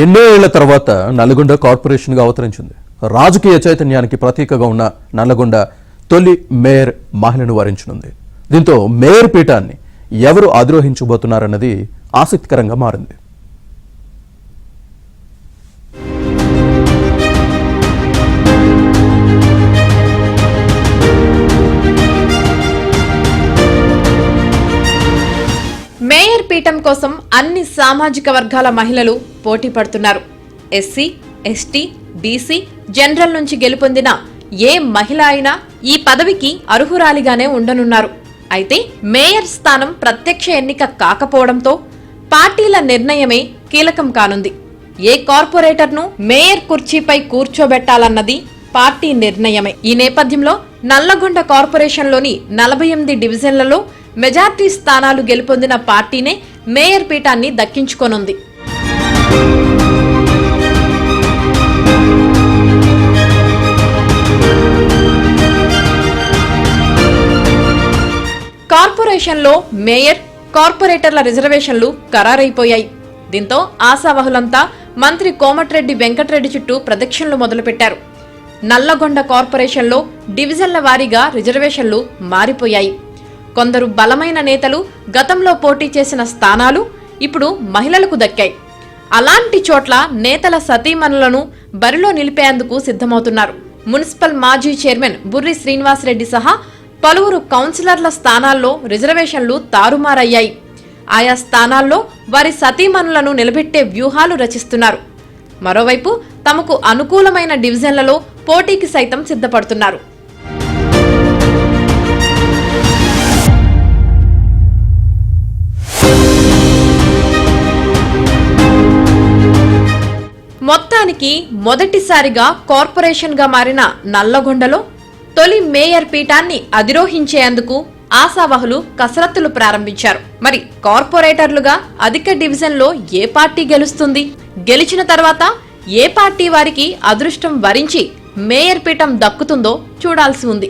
ఎన్నో ఏళ్ల తర్వాత నల్గొండ కార్పొరేషన్గా అవతరించింది. రాజకీయ చైతన్యానికి ప్రతీకగా ఉన్న నల్లగొండ తొలి మేయర్ మహిళను వరించనుంది. దీంతో మేయర్ పీఠాన్ని ఎవరు అధిరోహించబోతున్నారన్నది ఆసక్తికరంగా మారింది. మేయర్ పీఠం కోసం అన్ని సామాజిక వర్గాల మహిళలు పోటీ పడుతున్నారు. ఎస్సీ, ఎస్టీ, బీసీ, జనరల్ నుంచి గెలుపొందిన ఏ మహిళ అయినా ఈ పదవికి అర్హురాలిగానే ఉండనున్నారు. అయితే మేయర్ స్థానం ప్రత్యక్ష ఎన్నిక కాకపోవడంతో పార్టీల నిర్ణయమే కీలకం కానుంది. ఏ కార్పొరేటర్ను మేయర్ కుర్చీపై కూర్చోబెట్టాలన్నది పార్టీ నిర్ణయమే. ఈ నేపథ్యంలో నల్లగొండ కార్పొరేషన్లోని 48 డివిజన్లలో మెజార్టీ స్థానాలు గెలుపొందిన పార్టీనే మేయర్ పీఠాన్ని దక్కించుకోనుంది. కార్పొరేషన్లో మేయర్, కార్పొరేటర్ల రిజర్వేషన్లు ఖరారైపోయాయి. దీంతో ఆశావహులంతా మంత్రి కోమటిరెడ్డి వెంకటరెడ్డి చుట్టూ ప్రదక్షిణలు మొదలుపెట్టారు. నల్లగొండ కార్పొరేషన్లో డివిజన్ల వారీగా రిజర్వేషన్లు మారిపోయాయి. కొందరు బలమైన నేతలు గతంలో పోటీ చేసిన స్థానాలు ఇప్పుడు మహిళలకు దక్కాయి. అలాంటి చోట్ల నేతల సతీమణులను బరిలో నిలిపేందుకు సిద్ధమవుతున్నారు. మున్సిపల్ మాజీ చైర్మన్ బుర్రి శ్రీనివాసరెడ్డి సహా పలువురు కౌన్సిలర్ల స్థానాల్లో రిజర్వేషన్లు తారుమారయ్యాయి. ఆయా స్థానాల్లో వారి సతీమణులను నిలబెట్టే వ్యూహాలు రచిస్తున్నారు. మరోవైపు తమకు అనుకూలమైన డివిజన్లలో పోటీకి సైతం సిద్ధపడుతున్నారు. మొత్తానికి మొదటిసారిగా కార్పొరేషన్గా మారిన నల్లగొండలో తొలి మేయర్ పీఠాన్ని అధిరోహించేందుకు ఆశావహులు కసరత్తులు ప్రారంభించారు. మరి కార్పొరేటర్లుగా అధిక డివిజన్లో ఏ పార్టీ గెలుస్తుంది? గెలిచిన తర్వాత ఏ పార్టీ వారికి అదృష్టం వరించి మేయర్ పీఠం దక్కుతుందో చూడాల్సి ఉంది.